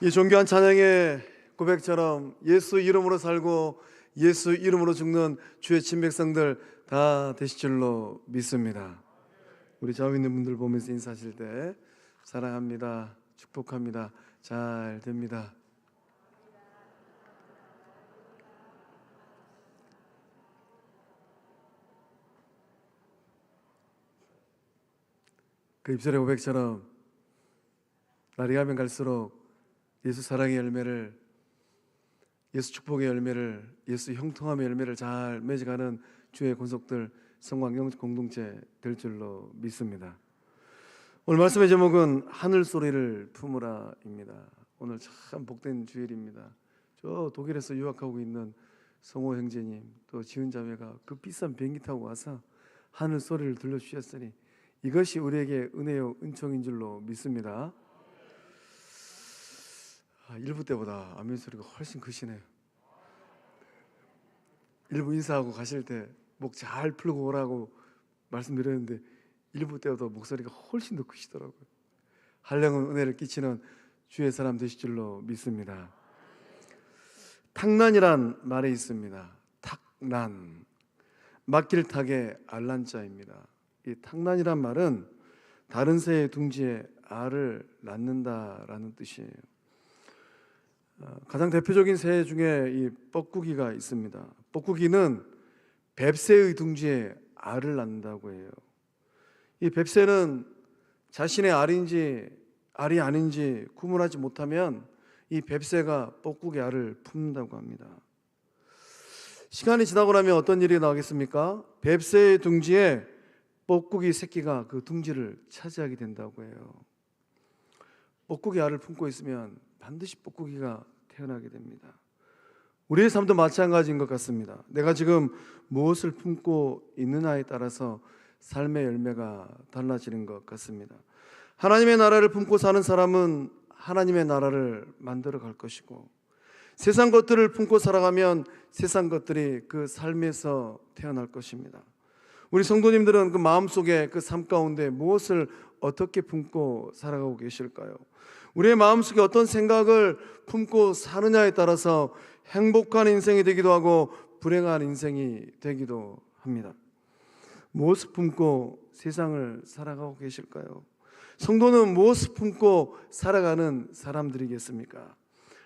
이 존귀한 찬양의 고백처럼 예수 이름으로 살고 예수 이름으로 죽는 주의 친백성들 다 되실 줄로 믿습니다. 우리 좌우 있는 분들 보면서 인사하실 때 사랑합니다, 축복합니다, 잘 됩니다. 그 입술의 고백처럼 날이 가면 갈수록 예수 사랑의 열매를, 예수 축복의 열매를, 예수 형통함의 열매를 잘 맺어가는 주의 권속들 성광경 공동체 될 줄로 믿습니다. 오늘 말씀의 제목은 하늘 소리를 품으라입니다. 오늘 참 복된 주일입니다. 저 독일에서 유학하고 있는 성호 형제님 또 지은 자매가 그 비싼 비행기 타고 와서 하늘 소리를 들려주셨으니 이것이 우리에게 은혜요 은총인 줄로 믿습니다. 일부 때보다 아멘 소리가 훨씬 크시네요. 일부 인사하고 가실 때 목 잘 풀고 오라고 말씀드렸는데 일부 때보다 목소리가 훨씬 더 크시더라고요. 한량은 은혜를 끼치는 주의 사람 되실 줄로 믿습니다. 탁난이란 말이 있습니다. 탁난, 맡길 탁의 알란자입니다. 이 탁난이란 말은 다른 새의 둥지에 알을 낳는다라는 뜻이에요. 가장 대표적인 새 중에 이 뻐꾸기가 있습니다. 뻐꾸기는 뱁새의 둥지에 알을 낳는다고 해요. 이 뱁새는 자신의 알인지 알이 아닌지 구분하지 못하면 이 뱁새가 뻐꾸기 알을 품는다고 합니다. 시간이 지나고 나면 어떤 일이 나오겠습니까? 뱁새의 둥지에 뻐꾸기 새끼가 그 둥지를 차지하게 된다고 해요. 뻐꾸기 알을 품고 있으면 반드시 뻐꾸기가 태어나게 됩니다. 우리의 삶도 마찬가지인 것 같습니다. 내가 지금 무엇을 품고 있느냐에 따라서 삶의 열매가 달라지는 것 같습니다. 하나님의 나라를 품고 사는 사람은 하나님의 나라를 만들어 갈 것이고, 세상 것들을 품고 살아가면 세상 것들이 그 삶에서 태어날 것입니다. 우리 성도님들은 그 마음속에 그 삶 가운데 무엇을 어떻게 품고 살아가고 계실까요? 우리의 마음속에 어떤 생각을 품고 사느냐에 따라서 행복한 인생이 되기도 하고 불행한 인생이 되기도 합니다. 무엇을 품고 세상을 살아가고 계실까요? 성도는 무엇을 품고 살아가는 사람들이겠습니까?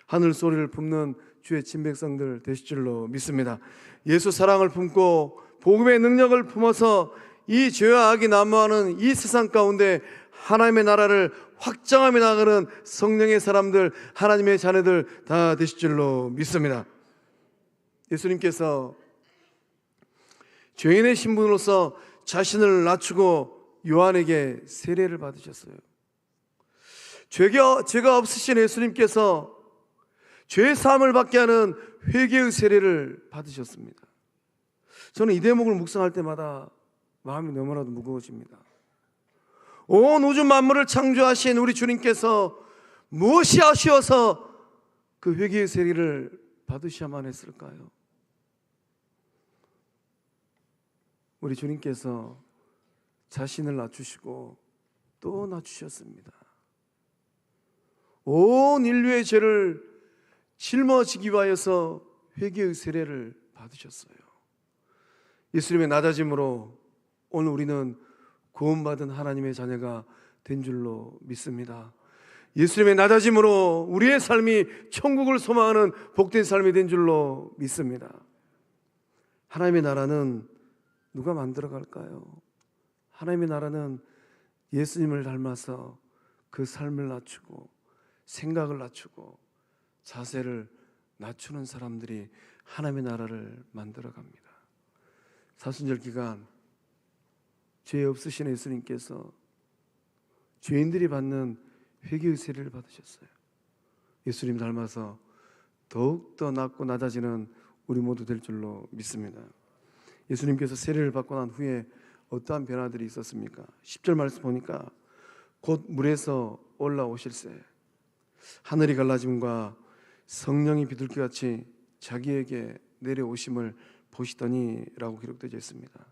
하늘 소리를 품는 주의 친백성들 되실 줄로 믿습니다. 예수 사랑을 품고 복음의 능력을 품어서 이 죄와 악이 난무하는 이 세상 가운데 하나님의 나라를 확장하며 나가는 성령의 사람들, 하나님의 자녀들 다 되실 줄로 믿습니다. 예수님께서 죄인의 신분으로서 자신을 낮추고 요한에게 세례를 받으셨어요. 죄가 없으신 예수님께서 죄의 사함을 받게 하는 회개의 세례를 받으셨습니다. 저는 이 대목을 묵상할 때마다 마음이 너무나도 무거워집니다. 온 우주 만물을 창조하신 우리 주님께서 무엇이 아쉬워서 그 회개의 세례를 받으셔야만 했을까요? 우리 주님께서 자신을 낮추시고 또 낮추셨습니다. 온 인류의 죄를 짊어지기 위하여서 회개의 세례를 받으셨어요. 예수님의 낮아짐으로 오늘 우리는 구원받은 하나님의 자녀가 된 줄로 믿습니다. 예수님의 낮아짐으로 우리의 삶이 천국을 소망하는 복된 삶이 된 줄로 믿습니다. 하나님의 나라는 누가 만들어 갈까요? 하나님의 나라는 예수님을 닮아서 그 삶을 낮추고 생각을 낮추고 자세를 낮추는 사람들이 하나님의 나라를 만들어 갑니다. 사순절 기간 죄 없으신 예수님께서 죄인들이 받는 회개의 세례를 받으셨어요. 예수님 닮아서 더욱더 낮고 낮아지는 우리 모두 될 줄로 믿습니다. 예수님께서 세례를 받고 난 후에 어떠한 변화들이 있었습니까? 10절 말씀 보니까 곧 물에서 올라오실새 하늘이 갈라짐과 성령이 비둘기같이 자기에게 내려오심을 보시더니 라고 기록되어 있습니다.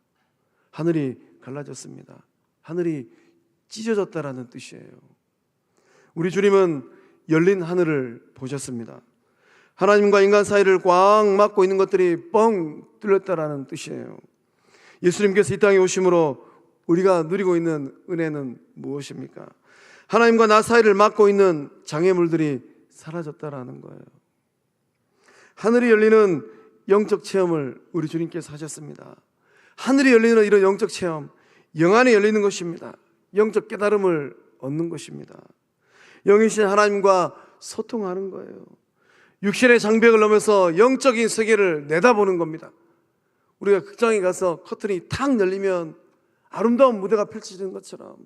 하늘이 갈라졌습니다. 하늘이 찢어졌다라는 뜻이에요. 우리 주님은 열린 하늘을 보셨습니다. 하나님과 인간 사이를 꽉 막고 있는 것들이 뻥 뚫렸다라는 뜻이에요. 예수님께서 이 땅에 오심으로 우리가 누리고 있는 은혜는 무엇입니까? 하나님과 나 사이를 막고 있는 장애물들이 사라졌다라는 거예요. 하늘이 열리는 영적 체험을 우리 주님께서 하셨습니다. 하늘이 열리는 이런 영적 체험, 영안이 열리는 것입니다. 영적 깨달음을 얻는 것입니다. 영이신 하나님과 소통하는 거예요. 육신의 장벽을 넘어서 영적인 세계를 내다보는 겁니다. 우리가 극장에 가서 커튼이 탁 열리면 아름다운 무대가 펼쳐지는 것처럼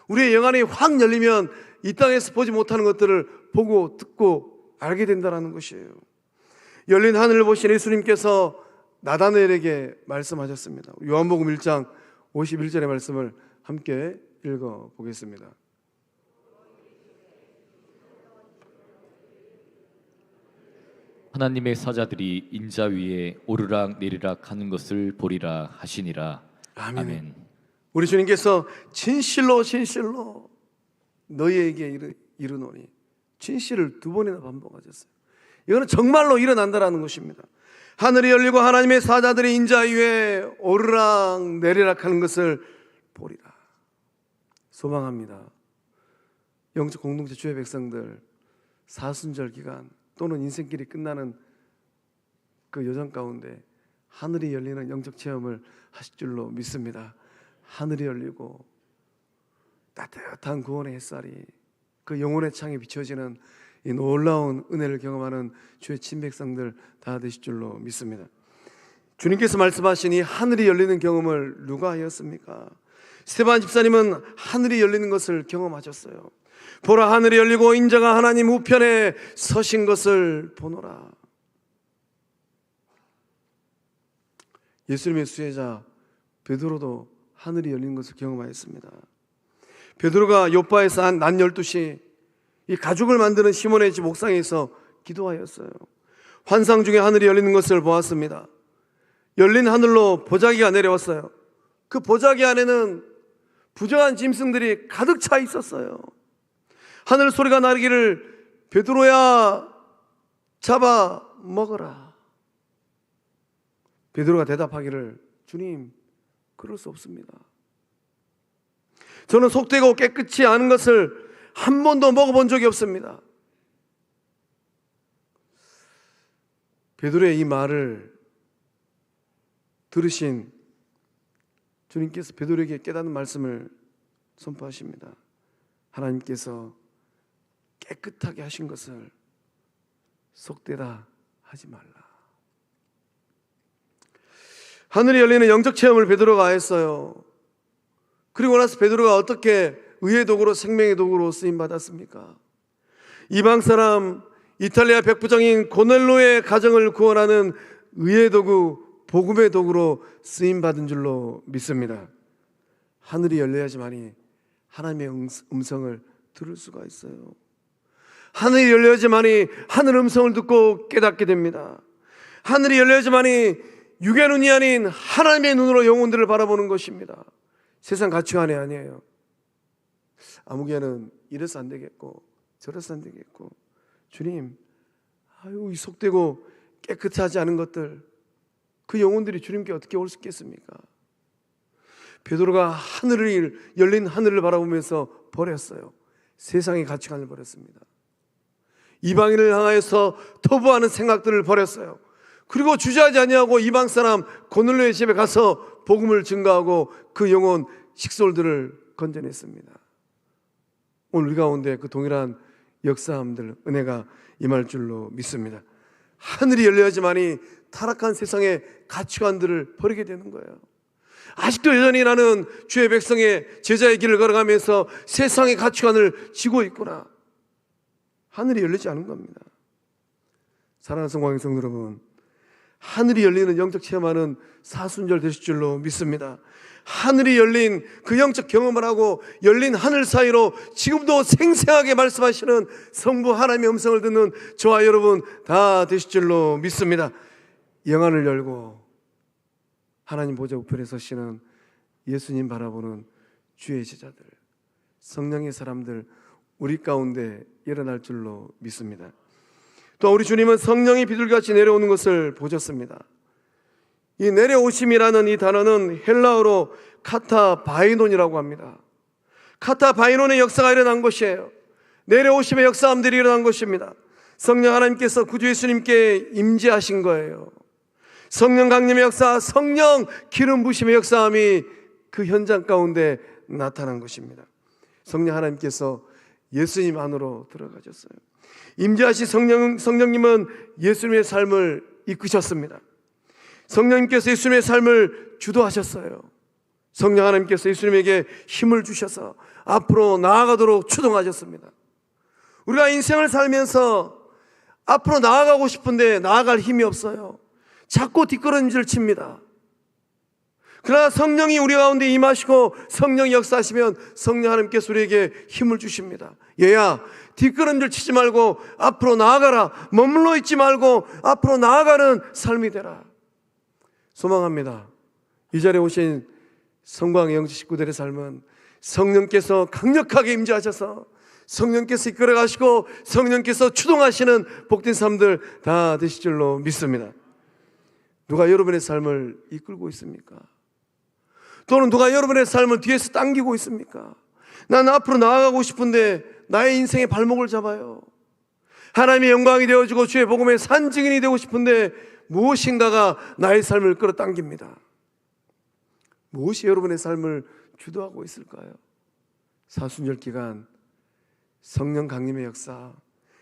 우리의 영안이 확 열리면 이 땅에서 보지 못하는 것들을 보고 듣고 알게 된다는 것이에요. 열린 하늘을 보신 예수님께서 나다나엘에게 말씀하셨습니다. 요한복음 1장 51절의 말씀을 함께 읽어보겠습니다. 하나님의 사자들이 인자 위에 오르락 내리락 하는 것을 보리라 하시니라. 아멘. 아멘. 우리 주님께서 진실로 진실로 너희에게 이르노니, 진실을 두 번이나 반복하셨어요. 이거는 정말로 일어난다라는 것입니다. 하늘이 열리고 하나님의 사자들이 인자 위에 오르락 내리락 하는 것을 보리라. 소망합니다. 영적 공동체 주의 백성들, 사순절 기간 또는 인생길이 끝나는 그 여정 가운데 하늘이 열리는 영적 체험을 하실 줄로 믿습니다. 하늘이 열리고 따뜻한 구원의 햇살이 그 영혼의 창에 비춰지는 이 놀라운 은혜를 경험하는 주의 친백성들 다 되실 줄로 믿습니다. 주님께서 말씀하신 이 하늘이 열리는 경험을 누가 하였습니까? 스데반 집사님은 하늘이 열리는 것을 경험하셨어요. 보라, 하늘이 열리고 인자가 하나님 우편에 서신 것을 보노라. 예수님의 수혜자 베드로도 하늘이 열리는 것을 경험하였습니다. 베드로가 요파에서 낮 12시 이 가죽을 만드는 시몬의 집 옥상에서 기도하였어요. 환상 중에 하늘이 열리는 것을 보았습니다. 열린 하늘로 보자기가 내려왔어요. 그 보자기 안에는 부정한 짐승들이 가득 차 있었어요. 하늘 소리가 나기를 베드로야 잡아 먹어라. 베드로가 대답하기를 주님, 그럴 수 없습니다. 저는 속되고 깨끗이 않은 것을 한 번도 먹어본 적이 없습니다. 베드로의 이 말을 들으신 주님께서 베드로에게 깨닫는 말씀을 선포하십니다. 하나님께서 깨끗하게 하신 것을 속되다 하지 말라. 하늘이 열리는 영적 체험을 베드로가 했어요. 그리고 나서 베드로가 어떻게 의의 도구로 생명의 도구로 쓰임 받았습니까? 이방 사람 이탈리아 백부장인 고넬로의 가정을 구원하는 의의 도구, 복음의 도구로 쓰임 받은 줄로 믿습니다. 하늘이 열려야지만이 하나님의 음성을 들을 수가 있어요. 하늘이 열려야지만이 하늘 음성을 듣고 깨닫게 됩니다. 하늘이 열려야지만이 육의 눈이 아닌 하나님의 눈으로 영혼들을 바라보는 것입니다. 세상 가치관이 아니에요. 아무개는 이래서 안 되겠고 저래서 안 되겠고, 주님, 이 속되고 깨끗하지 않은 것들, 그 영혼들이 주님께 어떻게 올 수 있겠습니까? 베드로가 하늘을 열린 하늘을 바라보면서 버렸어요. 세상의 가치관을 버렸습니다. 이방인을 향하여서 토부하는 생각들을 버렸어요. 그리고 주저하지 아니하고 이방 사람 고넬로의 집에 가서 복음을 증거하고 그 영혼 식솔들을 건져냈습니다. 오늘 우리 가운데 그 동일한 역사함들, 은혜가 임할 줄로 믿습니다. 하늘이 열려야지만이 타락한 세상의 가치관들을 버리게 되는 거예요. 아직도 여전히 나는 주의 백성의 제자의 길을 걸어가면서 세상의 가치관을 지고 있구나. 하늘이 열리지 않은 겁니다. 사랑하는 성광의 성도 여러분, 하늘이 열리는 영적 체험하는 사순절 되실 줄로 믿습니다. 하늘이 열린 그 영적 경험을 하고 열린 하늘 사이로 지금도 생생하게 말씀하시는 성부 하나님의 음성을 듣는 저와 여러분 다 되실 줄로 믿습니다. 영안을 열고 하나님 보좌 우편에 서시는 예수님 바라보는 주의 제자들, 성령의 사람들, 우리 가운데 일어날 줄로 믿습니다. 또 우리 주님은 성령이 비둘기같이 내려오는 것을 보셨습니다. 이 내려오심이라는 이 단어는 헬라어로 카타바이논이라고 합니다. 카타바이논의 역사가 일어난 것이에요. 내려오심의 역사함들이 일어난 것입니다. 성령 하나님께서 구주 예수님께 임재하신 거예요. 성령 강림의 역사, 성령 기름 부심의 역사함이 그 현장 가운데 나타난 것입니다. 성령 하나님께서 예수님 안으로 들어가셨어요. 임재하신 성령님은 예수님의 삶을 이끄셨습니다. 성령님께서 예수님의 삶을 주도하셨어요. 성령 하나님께서 예수님에게 힘을 주셔서 앞으로 나아가도록 추동하셨습니다. 우리가 인생을 살면서 앞으로 나아가고 싶은데 나아갈 힘이 없어요. 자꾸 뒷걸음질 칩니다. 그러나 성령이 우리 가운데 임하시고 성령이 역사하시면 성령 하나님께서 우리에게 힘을 주십니다. 얘야, 뒷걸음질 치지 말고 앞으로 나아가라. 머물러 있지 말고 앞으로 나아가는 삶이 되라. 소망합니다. 이 자리에 오신 성광의 영지 식구들의 삶은 성령께서 강력하게 임재하셔서 성령께서 이끌어 가시고 성령께서 추동하시는 복된 삶들 다 되실 줄로 믿습니다. 누가 여러분의 삶을 이끌고 있습니까? 또는 누가 여러분의 삶을 뒤에서 당기고 있습니까? 난 앞으로 나아가고 싶은데 나의 인생의 발목을 잡아요. 하나님의 영광이 되어지고 주의 복음의 산증인이 되고 싶은데 무엇인가가 나의 삶을 끌어당깁니다. 무엇이 여러분의 삶을 주도하고 있을까요? 사순절 기간 성령 강림의 역사,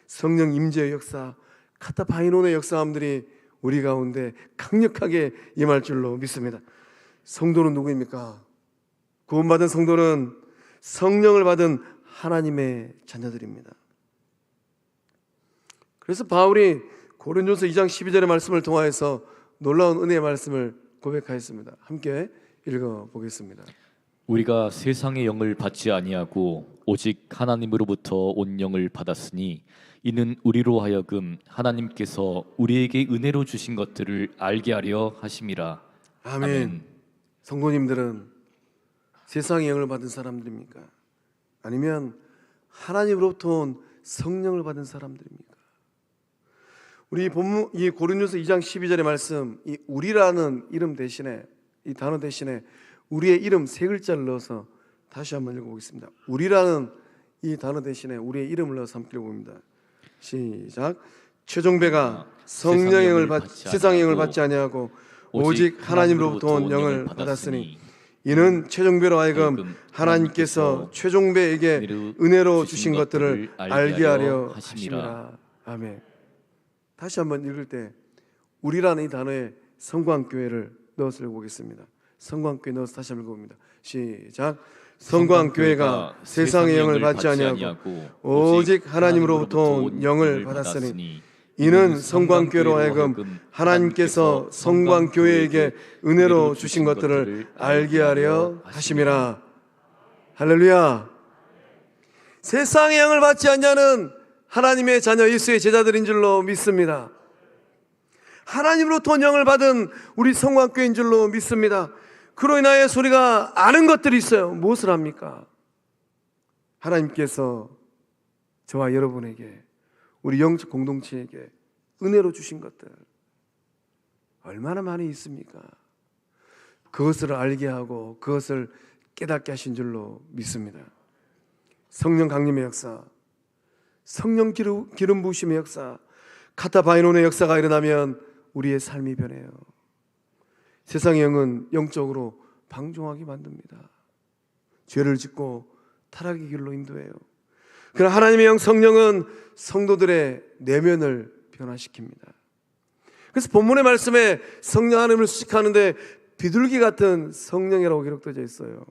성령 임재의 역사, 카타바이논의 역사함들이 우리 가운데 강력하게 임할 줄로 믿습니다. 성도는 누구입니까? 구원받은 성도는 성령을 받은 하나님의 자녀들입니다. 그래서 바울이 고린도서 2장 12절의 말씀을 통하여서 놀라운 은혜의 말씀을 고백하였습니다. 함께 읽어보겠습니다. 우리가 세상의 영을 받지 아니하고 오직 하나님으로부터 온 영을 받았으니 이는 우리로 하여금 하나님께서 우리에게 은혜로 주신 것들을 알게 하려 하심이라. 아멘. 성도님들은 세상의 영을 받은 사람들입니까? 아니면 하나님으로부터 온 성령을 받은 사람들입니까? 우리 본문 이 고린도서 2장 12절의 말씀, 이 우리라는 이름 대신에, 이 단어 대신에 우리의 이름 세 글자를 넣어서 다시 한번 읽어보겠습니다. 우리라는 이 단어 대신에 우리의 이름을 넣어서 함께 읽어봅니다. 시작. 최종배가 성령의 영을 세상의 영을 받지 아니하고 오직 하나님으로부터 온 영을 받았으니 이는 최종배로 하여금 하나님께서 최종배에게 은혜로 주신 것들을 알게 하려 하심이라. 아멘. 다시 한번 읽을 때 우리라는 이 단어에 성광교회를 넣어서 읽어보겠습니다. 성광교회 넣어서 다시 한번 읽어봅니다. 시작. 성광교회가 세상의 영을 받지 아니하고 오직 하나님으로부터 온 영을 받았으니 이는 성광교회로 하여금 하나님께서 성광교회에게 은혜로 주신 것들을 알게 하려 하심이라. 할렐루야. 세상의 영을 받지 않냐는 하나님의 자녀 예수의 제자들인 줄로 믿습니다. 하나님으로부터 온 영을 받은 우리 성광교회인 줄로 믿습니다. 그로 인하여 우리가 아는 것들이 있어요. 무엇을 합니까? 하나님께서 저와 여러분에게, 우리 영적 공동체에게 은혜로 주신 것들 얼마나 많이 있습니까? 그것을 알게 하고 그것을 깨닫게 하신 줄로 믿습니다. 성령 강림의 역사, 성령 기름 부으심의 역사, 카타바이논의 역사가 일어나면 우리의 삶이 변해요. 세상의 영은 영적으로 방종하게 만듭니다. 죄를 짓고 타락의 길로 인도해요. 그러나 하나님의 영 성령은 성도들의 내면을 변화시킵니다. 그래서 본문의 말씀에 성령 하나님을 수식하는데 비둘기 같은 성령이라고 기록되어 있어요.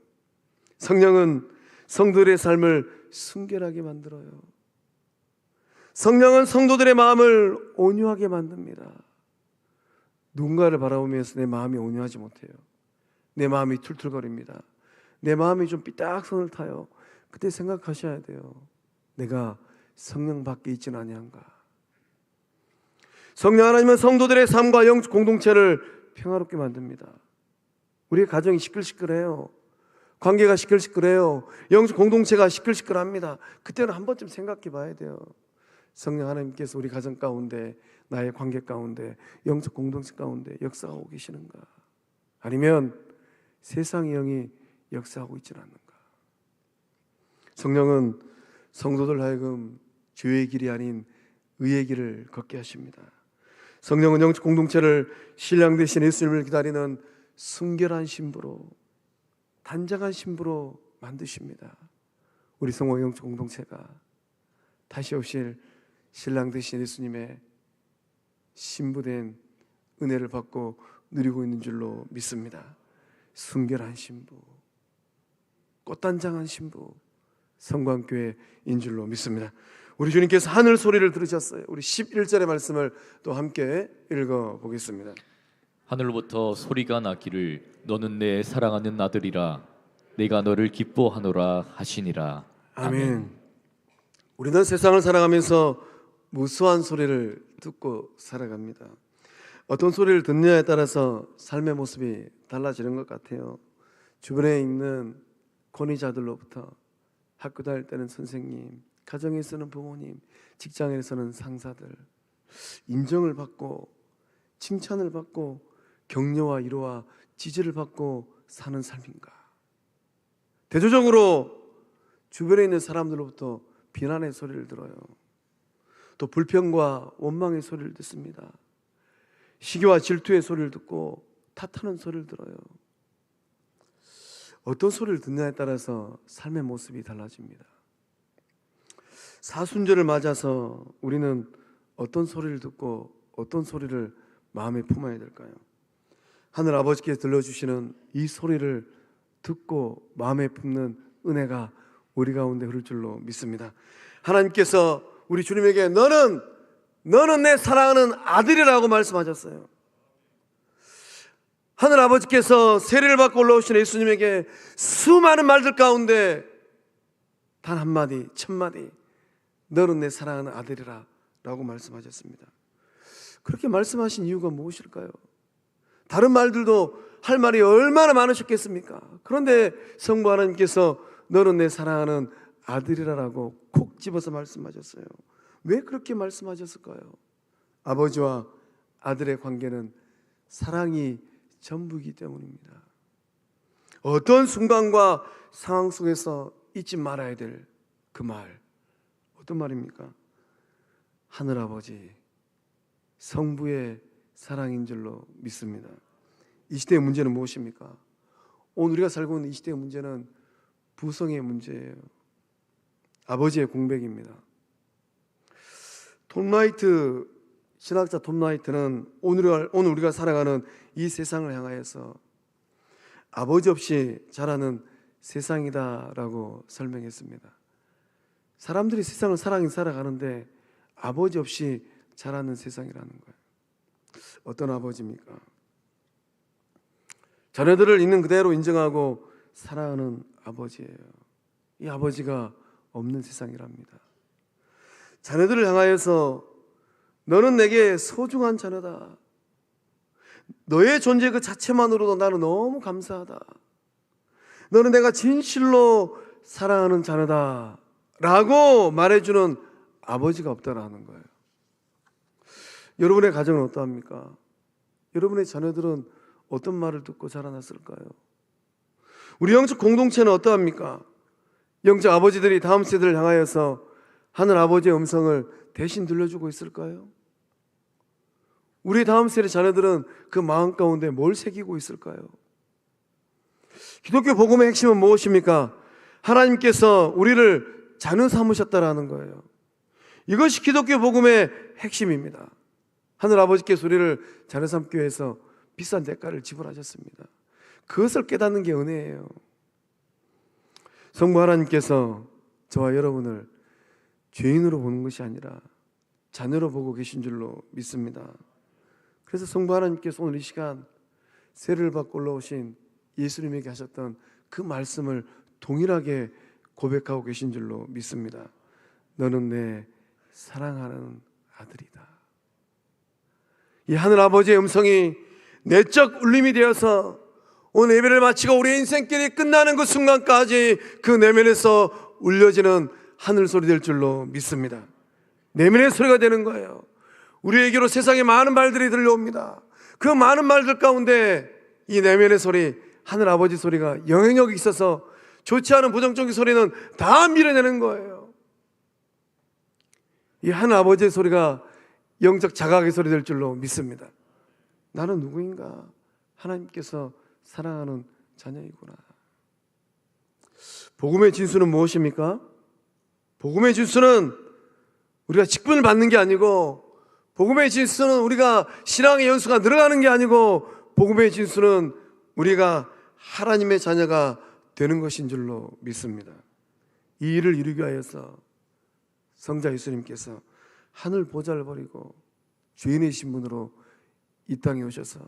성령은 성도들의 삶을 순결하게 만들어요. 성령은 성도들의 마음을 온유하게 만듭니다. 누군가를 바라보면서 내 마음이 온유하지 못해요. 내 마음이 툴툴거립니다. 내 마음이 좀 삐딱선을 타요. 그때 생각하셔야 돼요. 내가 성령 밖에 있지는 아니한가. 성령 하나님은 성도들의 삶과 영적 공동체를 평화롭게 만듭니다. 우리의 가정이 시끌시끌해요. 관계가 시끌시끌해요. 영적 공동체가 시끌시끌합니다. 그때는 한 번쯤 생각해 봐야 돼요. 성령 하나님께서 우리 가정 가운데, 나의 관계 가운데, 영적 공동체 가운데 역사하고 계시는가? 아니면 세상의 영이 역사하고 있지는 않는가? 성령은 성도들 하여금 죄의 길이 아닌 의의 길을 걷게 하십니다. 성령은 영적 공동체를 신랑 되신 예수님을 기다리는 순결한 신부로, 단장한 신부로 만드십니다. 우리 성모 영적 공동체가 다시 오실 신랑 되신 예수님의 신부된 은혜를 받고 누리고 있는 줄로 믿습니다. 순결한 신부, 꽃단장한 신부, 성광교회인 줄로 믿습니다. 우리 주님께서 하늘 소리를 들으셨어요. 우리 11절의 말씀을 또 함께 읽어보겠습니다. 하늘로부터 소리가 나기를 너는 내 사랑하는 아들이라 내가 너를 기뻐하노라 하시니라. 아멘. 우리는 세상을 살아가면서 무수한 소리를 듣고 살아갑니다. 어떤 소리를 듣느냐에 따라서 삶의 모습이 달라지는 것 같아요. 주변에 있는 권위자들로부터, 학교 다닐 때는 선생님, 가정에서는 부모님, 직장에서는 상사들, 인정을 받고 칭찬을 받고 격려와 위로와 지지를 받고 사는 삶인가? 대조적으로 주변에 있는 사람들로부터 비난의 소리를 들어요. 또 불평과 원망의 소리를 듣습니다. 시기와 질투의 소리를 듣고 탓하는 소리를 들어요. 어떤 소리를 듣냐에 따라서 삶의 모습이 달라집니다. 사순절을 맞아서 우리는 어떤 소리를 듣고 어떤 소리를 마음에 품어야 될까요? 하늘 아버지께서 들려주시는 이 소리를 듣고 마음에 품는 은혜가 우리 가운데 흐를 줄로 믿습니다. 하나님께서 우리 주님에게 너는 내 사랑하는 아들이라고 말씀하셨어요. 하늘 아버지께서 세례를 받고 올라오신 예수님에게 수많은 말들 가운데 단 한마디, 첫마디, 너는 내 사랑하는 아들이라 라고 말씀하셨습니다. 그렇게 말씀하신 이유가 무엇일까요? 다른 말들도 할 말이 얼마나 많으셨겠습니까? 그런데 성부 하나님께서 너는 내 사랑하는 아들이라고 콕 집어서 말씀하셨어요. 왜 그렇게 말씀하셨을까요? 아버지와 아들의 관계는 사랑이 전부이기 때문입니다. 어떤 순간과 상황 속에서 잊지 말아야 될 그 말, 어떤 말입니까? 하늘아버지, 성부의 사랑인 줄로 믿습니다. 이 시대의 문제는 무엇입니까? 오늘 우리가 살고 있는 이 시대의 문제는 부성의 문제예요. 아버지의 공백입니다. 신학자 톰 라이트는 오늘 우리가 살아가는 이 세상을 향하여서 아버지 없이 자라는 세상이다라고 설명했습니다. 사람들이 세상을 사랑히 살아가는데 아버지 없이 자라는 세상이라는 거예요. 어떤 아버지입니까? 자녀들을 있는 그대로 인정하고 사랑하는 아버지예요. 이 아버지가 없는 세상이랍니다. 자녀들을 향하여서 너는 내게 소중한 자녀다. 너의 존재 그 자체만으로도 나는 너무 감사하다. 너는 내가 진실로 사랑하는 자녀다 라고 말해주는 아버지가 없다라는 거예요. 여러분의 가정은 어떠합니까? 여러분의 자녀들은 어떤 말을 듣고 자라났을까요? 우리 영적 공동체는 어떠합니까? 영적 아버지들이 다음 세대를 향하여서 하늘 아버지의 음성을 대신 들려주고 있을까요? 우리 다음 세대 자녀들은 그 마음 가운데 뭘 새기고 있을까요? 기독교 복음의 핵심은 무엇입니까? 하나님께서 우리를 자녀 삼으셨다라는 거예요. 이것이 기독교 복음의 핵심입니다. 하늘 아버지께서 우리를 자녀 삼기 위해서 비싼 대가를 지불하셨습니다. 그것을 깨닫는 게 은혜예요. 성부 하나님께서 저와 여러분을 죄인으로 보는 것이 아니라 자녀로 보고 계신 줄로 믿습니다. 그래서 성부 하나님께서 오늘 이 시간 세례를 받고 올라오신 예수님에게 하셨던 그 말씀을 동일하게 고백하고 계신 줄로 믿습니다. 너는 내 사랑하는 아들이다. 이 하늘 아버지의 음성이 내적 울림이 되어서 오늘 예배를 마치고 우리 인생길이 끝나는 그 순간까지 그 내면에서 울려지는 하늘 소리 될 줄로 믿습니다. 내면의 소리가 되는 거예요. 우리에게로 세상에 많은 말들이 들려옵니다. 그 많은 말들 가운데 이 내면의 소리, 하늘 아버지 소리가 영향력이 있어서 좋지 않은 부정적인 소리는 다 밀어내는 거예요. 이 하늘 아버지의 소리가 영적 자각의 소리 될 줄로 믿습니다. 나는 누구인가? 하나님께서 사랑하는 자녀이구나. 복음의 진수는 무엇입니까? 복음의 진수는 우리가 직분을 받는 게 아니고, 복음의 진수는 우리가 신앙의 연수가 늘어가는 게 아니고, 복음의 진수는 우리가 하나님의 자녀가 되는 것인 줄로 믿습니다. 이 일을 이루기 위하여서 성자 예수님께서 하늘 보좌를 버리고 죄인의 신분으로 이 땅에 오셔서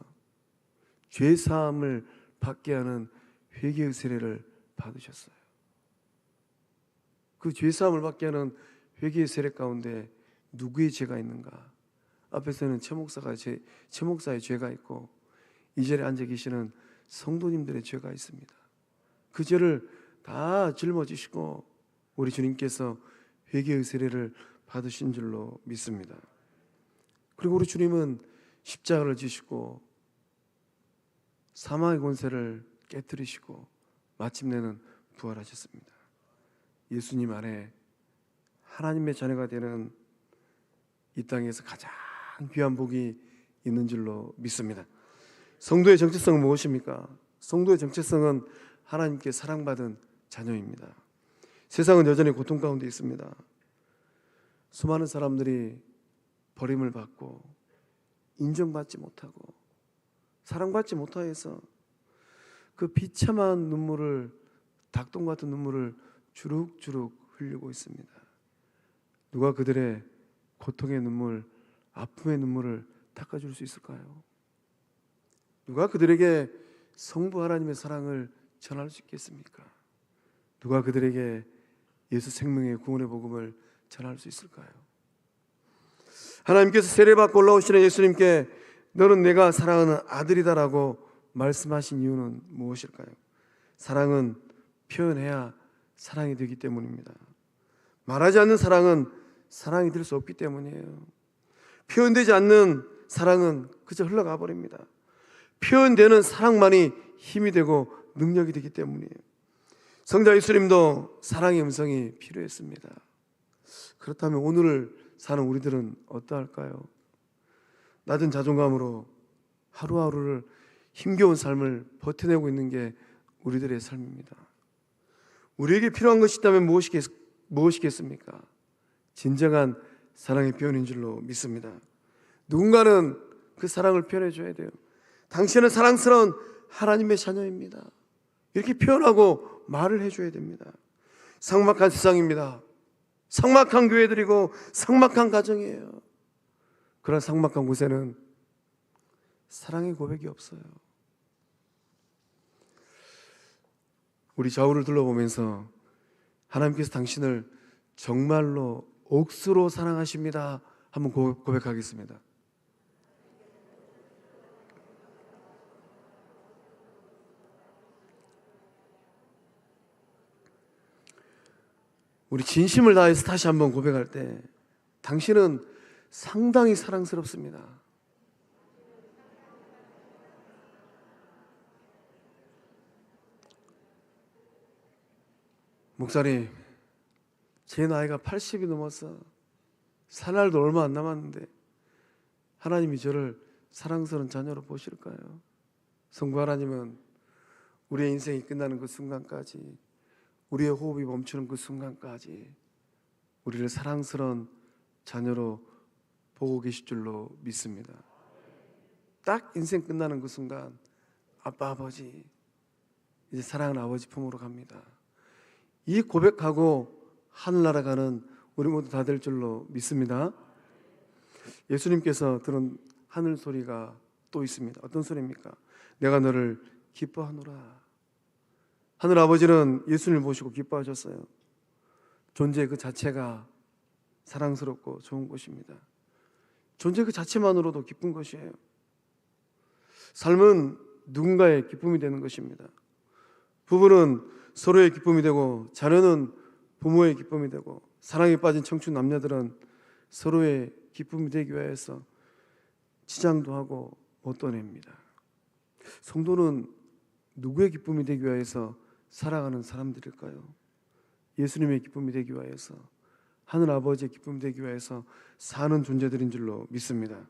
죄 사함을 받게 하는 회개의 세례를 받으셨어요. 그 죄 사함을 받게 하는 회개의 세례 가운데 누구의 죄가 있는가? 앞에서는 최 목사의 죄가 있고, 이 자리에 앉아 계시는 성도님들의 죄가 있습니다. 그 죄를 다 짊어지시고 우리 주님께서 회개의 세례를 받으신 줄로 믿습니다. 그리고 우리 주님은 십자가를 지시고 사망의 권세를 깨뜨리시고 마침내는 부활하셨습니다. 예수님 안에 하나님의 자녀가 되는 이 땅에서 가장 귀한 복이 있는 줄로 믿습니다. 성도의 정체성은 무엇입니까? 성도의 정체성은 하나님께 사랑받은 자녀입니다. 세상은 여전히 고통 가운데 있습니다. 수많은 사람들이 버림을 받고 인정받지 못하고 사랑받지 못하여서 그 비참한 눈물을, 닭똥 같은 눈물을 주룩주룩 흘리고 있습니다. 누가 그들의 고통의 눈물, 아픔의 눈물을 닦아줄 수 있을까요? 누가 그들에게 성부 하나님의 사랑을 전할 수 있겠습니까? 누가 그들에게 예수 생명의 구원의 복음을 전할 수 있을까요? 하나님께서 세례받고 올라오시는 예수님께 너는 내가 사랑하는 아들이다라고 말씀하신 이유는 무엇일까요? 사랑은 표현해야 사랑이 되기 때문입니다. 말하지 않는 사랑은 사랑이 될 수 없기 때문이에요. 표현되지 않는 사랑은 그저 흘러가 버립니다. 표현되는 사랑만이 힘이 되고 능력이 되기 때문이에요. 성자 예수님도 사랑의 음성이 필요했습니다. 그렇다면 오늘을 사는 우리들은 어떠할까요? 낮은 자존감으로 하루하루를 힘겨운 삶을 버텨내고 있는 게 우리들의 삶입니다. 우리에게 필요한 것이 있다면 무엇이겠습니까? 진정한 사랑의 표현인 줄로 믿습니다. 누군가는 그 사랑을 표현해 줘야 돼요. 당신은 사랑스러운 하나님의 자녀입니다. 이렇게 표현하고 말을 해줘야 됩니다. 삭막한 세상입니다. 삭막한 교회들이고 삭막한 가정이에요. 그런 삭막한 곳에는 사랑의 고백이 없어요. 우리 좌우를 둘러보면서 하나님께서 당신을 정말로 옥수로 사랑하십니다. 한번 고백하겠습니다. 우리 진심을 다해서 다시 한번 고백할 때 당신은 상당히 사랑스럽습니다. 목사님, 제 나이가 80이 넘어서 살 날도 얼마 안 남았는데 하나님이 저를 사랑스러운 자녀로 보실까요? 성부 하나님은 우리의 인생이 끝나는 그 순간까지, 우리의 호흡이 멈추는 그 순간까지 우리를 사랑스러운 자녀로 보고 계실 줄로 믿습니다. 딱 인생 끝나는 그 순간 아빠 아버지, 이제 사랑하는 아버지 품으로 갑니다. 이 고백하고 하늘나라 가는 우리 모두 다 될 줄로 믿습니다. 예수님께서 들은 하늘 소리가 또 있습니다. 어떤 소리입니까? 내가 너를 기뻐하노라. 하늘 아버지는 예수님을 보시고 기뻐하셨어요. 존재 그 자체가 사랑스럽고 좋은 것입니다. 존재 그 자체만으로도 기쁜 것이에요. 삶은 누군가의 기쁨이 되는 것입니다. 부부는 서로의 기쁨이 되고, 자녀는 부모의 기쁨이 되고, 사랑에 빠진 청춘 남녀들은 서로의 기쁨이 되기 위해서 치장도 하고 옷도 냅니다. 성도는 누구의 기쁨이 되기 위해서 살아가는 사람들일까요? 예수님의 기쁨이 되기 위해서, 하늘 아버지의 기쁨이 되기 위해서 사는 존재들인 줄로 믿습니다.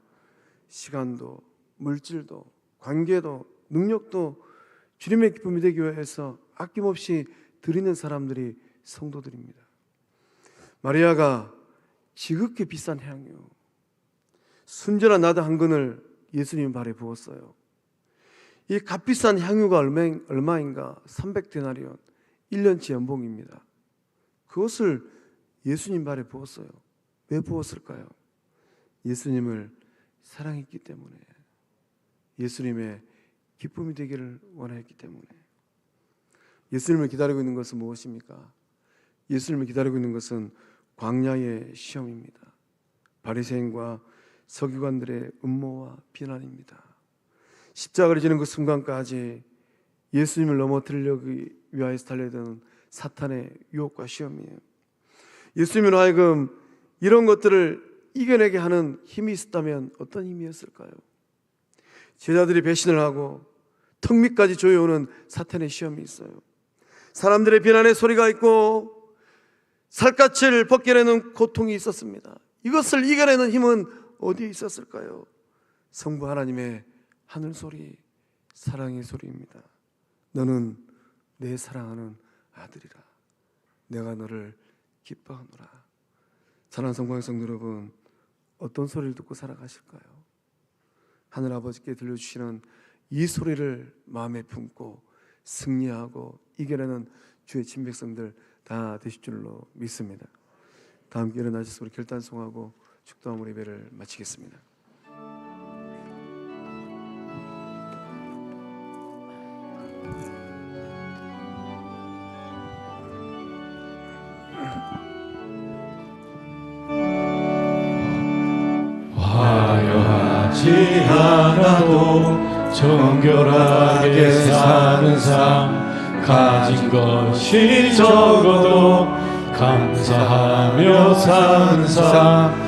시간도, 물질도, 관계도, 능력도 주님의 기쁨이 되기 위해서 아낌없이 드리는 사람들이 성도들입니다. 마리아가 지극히 비싼 향유, 순전한 나드 한 근을 예수님 발에 부었어요. 이 값비싼 향유가 얼마인가? 300데나리온, 1년치 연봉입니다. 그것을 예수님 발에 부었어요. 왜 부었을까요? 예수님을 사랑했기 때문에, 예수님의 기쁨이 되기를 원했기 때문에. 예수님을 기다리고 있는 것은 무엇입니까? 예수님을 기다리고 있는 것은 광야의 시험입니다. 바리새인과 서기관들의 음모와 비난입니다. 십자가를 지는 그 순간까지 예수님을 넘어뜨리려기 위하여서 달려드는 사탄의 유혹과 시험이에요. 예수님으로 하여금 이런 것들을 이겨내게 하는 힘이 있었다면 어떤 힘이었을까요? 제자들이 배신을 하고 턱 밑까지 조여오는 사탄의 시험이 있어요. 사람들의 비난의 소리가 있고 살갗을 벗겨내는 고통이 있었습니다. 이것을 이겨내는 힘은 어디에 있었을까요? 성부 하나님의 하늘 소리, 사랑의 소리입니다. 너는 내 사랑하는 아들이라. 내가 너를 기뻐하노라. 사랑하는 성광의 성도 여러분, 어떤 소리를 듣고 살아가실까요? 하늘 아버지께 들려주시는 이 소리를 마음에 품고 승리하고 이겨내는 주의 친백성들 다 되실 줄로 믿습니다. 다 함께 일어나셔서 우리 결단송하고 축도함으로 예배를 마치겠습니다. 화려하지 않아도 정결하게 사는 삶, 가진 것이 적어도 감사하며 사는 삶,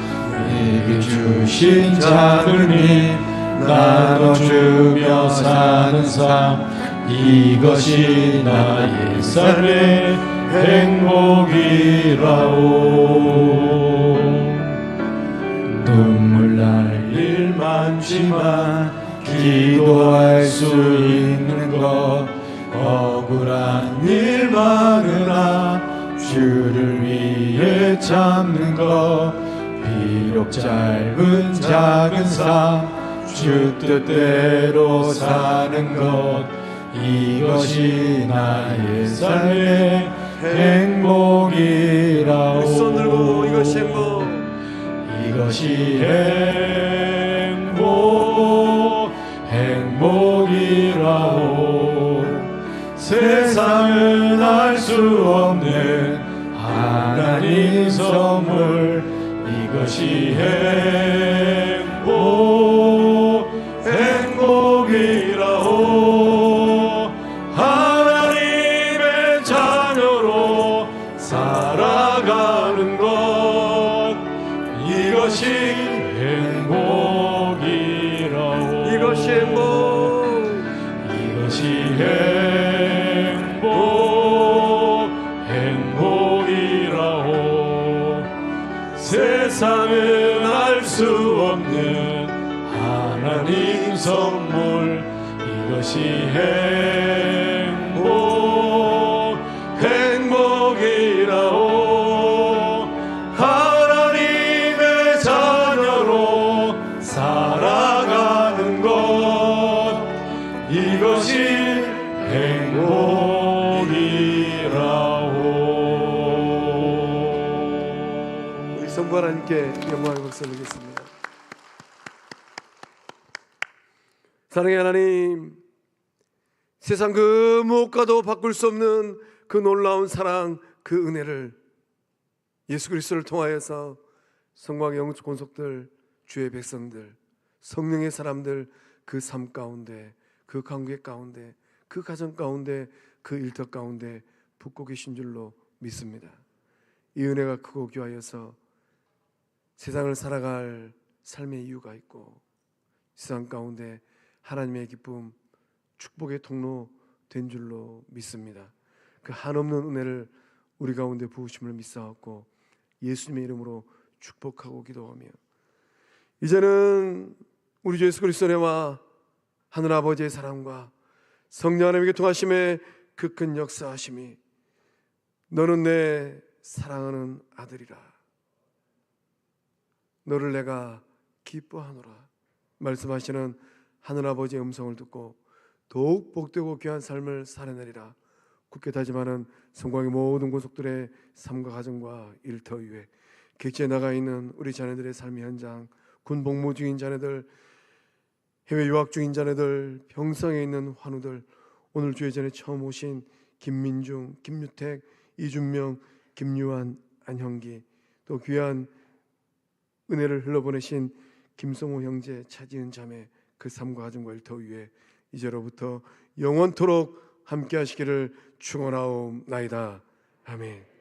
내게 주신 작은 힘 나눠주며 사는 삶, 이것이 나의 삶의 행복이라오. 눈물 날 일 많지만 기도할 수 있는 것, 억울한 일 많으나 주를 위해 참는 것, 비록 짧은 작은 삶 주 뜻대로 사는 것, 이것이 나의 삶의 행복이라오. 손 들고 이것이 행복, 이것이 행복이라오. 세상은 알 수 없는 하나님 선물, 이것이 행복이라오. 하나님의 자녀로 살아가는 것, 이것이 행복이라오. 이것이 행복, 이것이 행복이라오. 세상은 알 수 없는 하나님 선물, 이것이 행복이라오. 하나님의 자녀로 살아가는 것, 이것이 행복이라오. 우리 성부 하나님께 영광의 박수 드리겠습니다. 사랑의 하나님, 세상 그 무엇과도 바꿀 수 없는 그 놀라운 사랑, 그 은혜를 예수 그리스도를 통하여서 성광의 영적 권속들, 주의 백성들, 성령의 사람들 그 삶 가운데 그 관계 가운데, 그 가정 가운데, 그 일터 가운데 붙고 계신 줄로 믿습니다. 이 은혜가 크고 귀하여서 세상을 살아갈 삶의 이유가 있고 세상 가운데 하나님의 기쁨, 축복의 통로 된 줄로 믿습니다. 그 한없는 은혜를 우리 가운데 부으심을 믿사옵고 예수님의 이름으로 축복하고 기도하며, 이제는 우리 주 예수 그리스도의 은혜와 하늘 아버지의 사랑과 성령 하나님의 통하심의 그 큰 역사하심이, 너는 내 사랑하는 아들이라, 너를 내가 기뻐하노라 말씀하시는 하늘 아버지의 음성을 듣고 더욱 복되고 귀한 삶을 살아내리라 굳게 다짐하는 성광의 모든 권속들의 삶과 가정과 일터 위에 객지에 나가 있는 우리 자녀들의 삶의 현장, 군 복무 중인 자녀들, 해외 유학 중인 자녀들, 병상에 있는 환우들, 오늘 주의 전에 처음 오신 김민중, 김유택, 이준명, 김유한, 안형기, 또 귀한 은혜를 흘러보내신 김성호 형제, 차지은 자매, 그 삶과 가정과 일터 위에 이제로부터 영원토록 함께 하시기를 축원하옵나이다. 아멘.